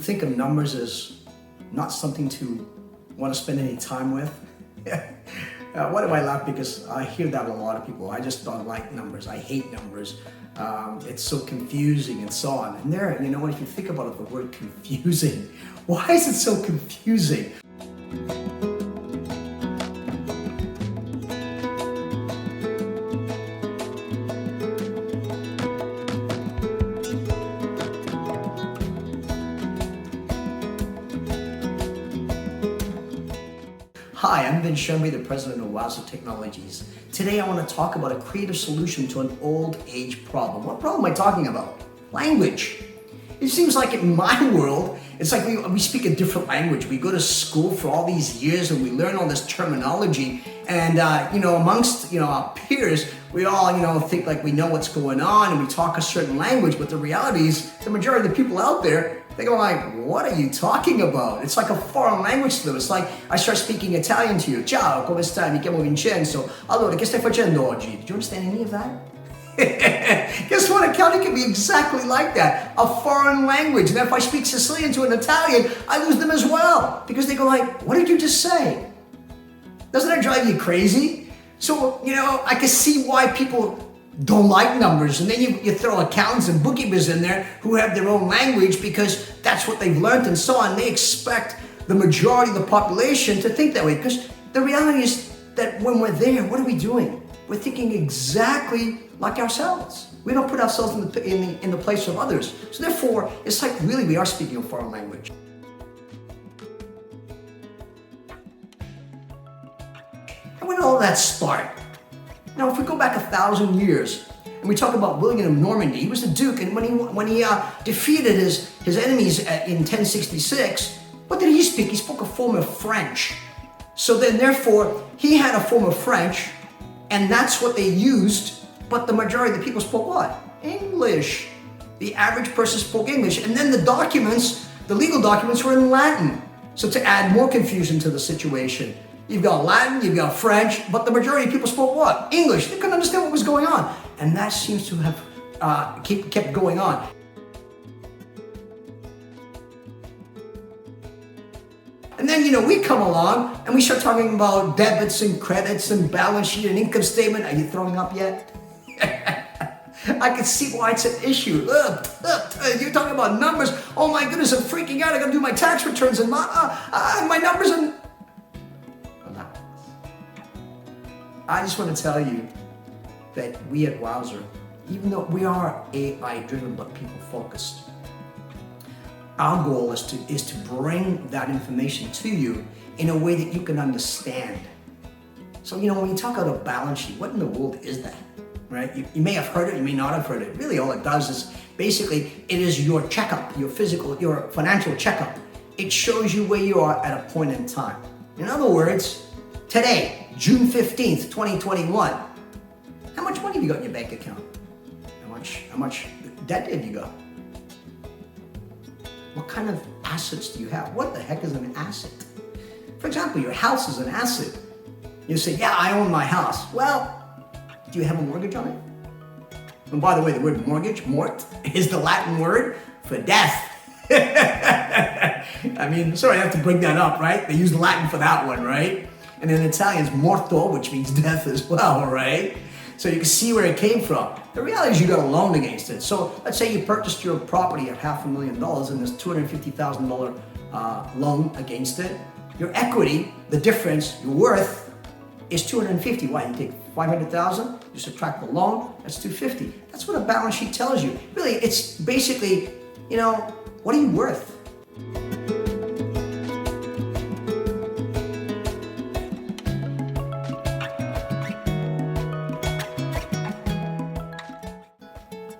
think of numbers as not something to want to spend any time with? Why do I laugh? Because I hear that with a lot of people. I just don't like numbers. I hate numbers. It's so confusing and so on. And there, you know what, if you think about it, the word confusing, why is it so confusing? Hi, I'm Ben Shumby, the president of WOWzer Technologies. Today I want to talk about a creative solution to an old age problem. What problem am I talking about? Language. It seems like in my world, it's like we speak a different language. We go to school for all these years and we learn all this terminology, and amongst our peers, we all think like we know what's going on and we talk a certain language, but the reality is the majority of the people out there, they go like, what are you talking about? It's like a foreign language to them. It's like I start speaking Italian to you. Ciao, come stai? Mi chiamo Vincenzo. Allora, che stai facendo oggi? Did you understand any of that? Guess what? Accounting can be exactly like that. A foreign language. And if I speak Sicilian to an Italian, I lose them as well. Because they go like, what did you just say? Doesn't that drive you crazy? So, I can see why people don't like numbers, and then you throw accountants and bookkeepers in there who have their own language because that's what they've learned and so on. They expect the majority of the population to think that way, because the reality is that when we're there, what are we doing? We're thinking exactly like ourselves. We don't put ourselves in the place of others. So therefore, it's like really we are speaking a foreign language. And when did all that start? Now, if we go back 1,000 years and we talk about William of Normandy, he was a duke, and when he defeated his enemies in 1066, what did he speak? He spoke a form of French. So then, therefore, he had a form of French, and that's what they used. But the majority of the people spoke what? English. The average person spoke English, and then the documents, the legal documents, were in Latin. So to add more confusion to the situation, you've got Latin, you've got French, but the majority of people spoke what? English. They couldn't understand what was going on. And that seems to have kept going on. And then, we come along and we start talking about debits and credits and balance sheet and income statement. Are you throwing up yet? I can see why it's an issue. You're talking about numbers. Oh my goodness, I'm freaking out. I gotta do my tax returns and my numbers and... I just want to tell you that we at WOWzer, even though we are AI driven but people focused, our goal is to bring that information to you in a way that you can understand. So when you talk about a balance sheet, what in the world is that? Right? You may have heard it, you may not have heard it. Really all it does is basically it is your checkup, your financial checkup. It shows you where you are at a point in time. In other words, today, June 15th, 2021, how much money have you got in your bank account? How much debt have you got? What kind of assets do you have? What the heck is an asset? For example, your house is an asset. You say, yeah, I own my house. Well, do you have a mortgage on it? And by the way, the word mortgage, mort, is the Latin word for death. Sorry, I have to bring that up, right? They use Latin for that one, right? And in Italian, it's morto, which means death as well, right? So you can see where it came from. The reality is you got a loan against it. So let's say you purchased your property at $500,000 and there's $250,000 loan against it. Your equity, the difference, your worth, is $250,000. Why? You take $500,000, you subtract the loan, that's $250,000. That's what a balance sheet tells you. Really, it's basically, what are you worth?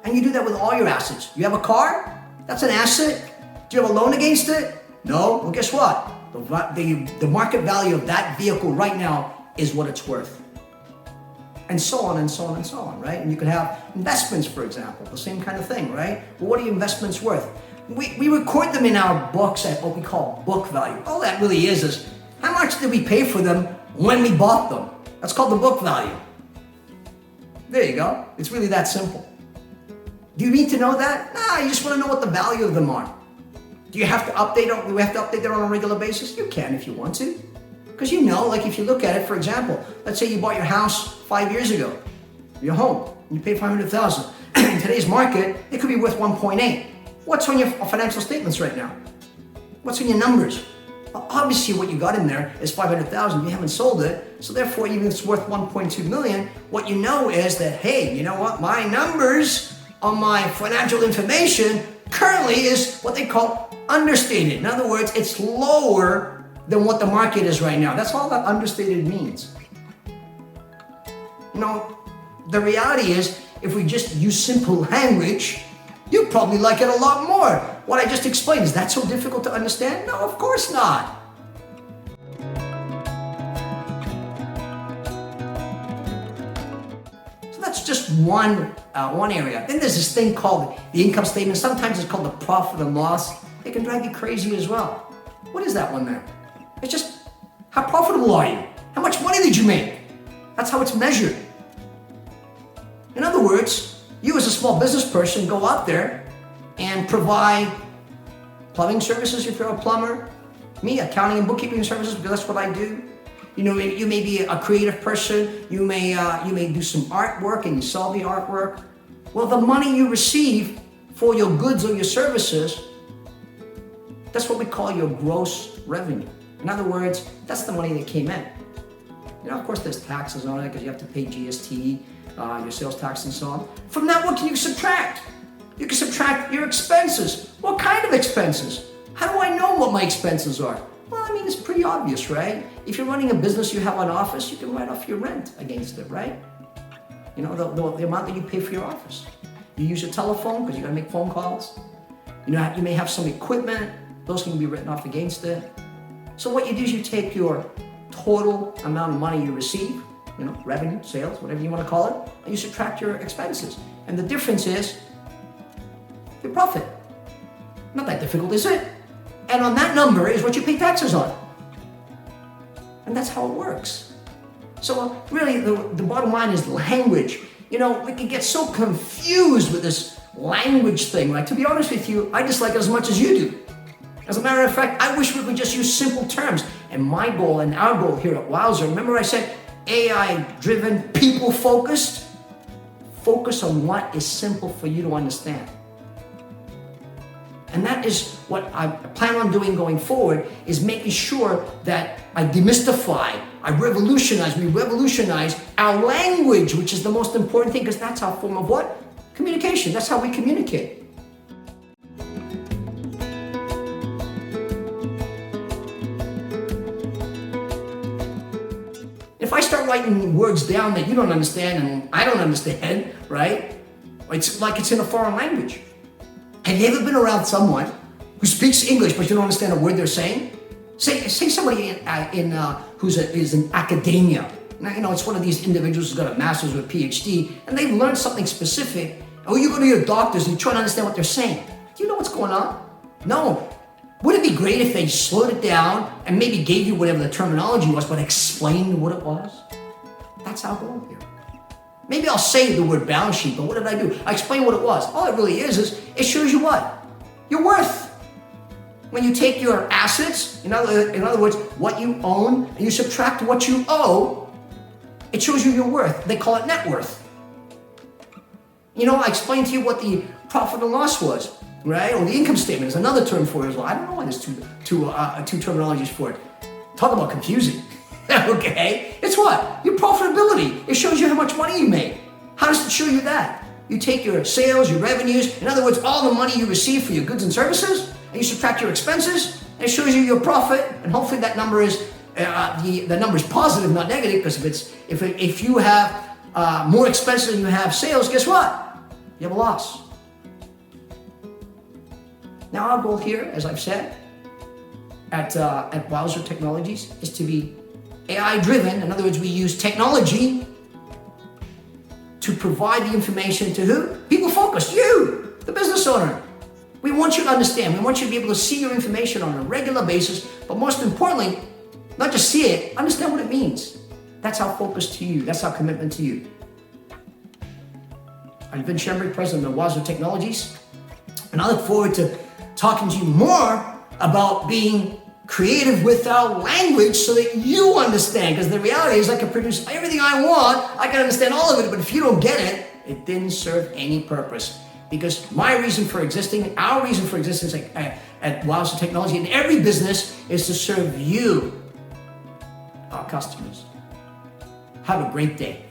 And you do that with all your assets. You have a car? That's an asset. Do you have a loan against it? No? Well, guess what? The market value of that vehicle right now is what it's worth. And so on and so on and so on, right? And you can have investments, for example, the same kind of thing, right? Well, what are your investments worth? We record them in our books at what we call book value. All that really is how much did we pay for them when we bought them? That's called the book value. There you go. It's really that simple. Do you need to know that? Nah, you just want to know what the value of them are. Do you have to update it? Do we have to update that on a regular basis? You can if you want to. Because you know, like if you look at it, for example, let's say you bought your house 5 years ago, your home, and you paid $500,000. In today's market, it could be worth 1.8. What's on your financial statements right now? What's in your numbers? Well, obviously what you got in there is $500,000. You haven't sold it, so therefore even if it's worth 1.2 million, what you know is that, hey, you know what? My numbers on my financial information currently is what they call understated. In other words, it's lower than what the market is right now. That's all that understated means. You know, the reality is, if we just use simple language, you'd probably like it a lot more. What I just explained, is that so difficult to understand? No, of course not. So that's just one area. Then there's this thing called the income statement. Sometimes it's called the profit and loss. It can drive you crazy as well. What is that one there? It's just, how profitable are you? How much money did you make? That's how it's measured. In other words, you as a small business person go out there and provide plumbing services if you're a plumber, me, accounting and bookkeeping services, because that's what I do. You know, you may be a creative person, you may do some artwork and you sell the artwork. Well, the money you receive for your goods or your services, that's what we call your gross revenue. In other words, that's the money that came in. You know, of course, there's taxes on it because you have to pay GST, your sales tax and so on. From that, what can you subtract? You can subtract your expenses. What kind of expenses? How do I know what my expenses are? Well, I mean, it's pretty obvious, right? If you're running a business, you have an office, you can write off your rent against it, right? You know, the amount that you pay for your office. You use your telephone because you gotta make phone calls. You know, you may have some equipment, those can be written off against it. So what you do is you take your total amount of money you receive, you know, revenue, sales, whatever you want to call it, and you subtract your expenses. And the difference is your profit. Not that difficult, is it? And on that number is what you pay taxes on. And that's how it works. So really, the bottom line is language. You know, we can get so confused with this language thing. Like, to be honest with you, I dislike it as much as you do. As a matter of fact, I wish we could just use simple terms. And my goal and our goal here at WOWzer, remember I said AI-driven, people-focused? Focus on what is simple for you to understand. And that is what I plan on doing going forward, is making sure that I demystify, we revolutionize our language, which is the most important thing, because that's our form of what? Communication. That's how we communicate. If I start writing words down that you don't understand and I don't understand, right? It's like it's in a foreign language. Have you ever been around someone who speaks English but you don't understand a word they're saying? Say somebody is in academia. Now, you know, it's one of these individuals who's got a master's or a PhD, and they've learned something specific. Or you go to your doctors and you try to understand what they're saying. Do you know what's going on? No. Would it be great if they slowed it down and maybe gave you whatever the terminology was, but explained what it was? That's our goal here. Maybe I'll say the word balance sheet, but what did I do? I explained what it was. All it really is it shows you what? Your worth. When you take your assets, in other words, what you own, and you subtract what you owe, it shows you your worth. They call it net worth. You know, I explained to you what the profit and loss was, right? Or the income statement is another term for it as well. I don't know why there's two terminologies for it. Talk about confusing. Okay? It's what? Your profitability. It shows you how much money you made. How does it show you that? You take your sales, your revenues, in other words, all the money you receive for your goods and services, and you subtract your expenses, and it shows you your profit, and hopefully that number is the number is positive, not negative, because if you have more expenses than you have sales, guess what? You have a loss. Now our goal here, as I've said, at WOWzer Technologies, is to be AI-driven. In other words, we use technology to provide the information to who? People focused, you, the business owner. We want you to understand. We want you to be able to see your information on a regular basis, but most importantly, not just see it, understand what it means. That's our focus to you. That's our commitment to you. I'm Vin Schemberg, president of WOWzer Technologies, and I look forward to talking to you more about being creative with our language so that you understand. Because the reality is I can produce everything I want, I can understand all of it, but if you don't get it, it didn't serve any purpose. Because my reason for existing, our reason for existence at WOWzer Technology in every business is to serve you, our customers. Have a great day.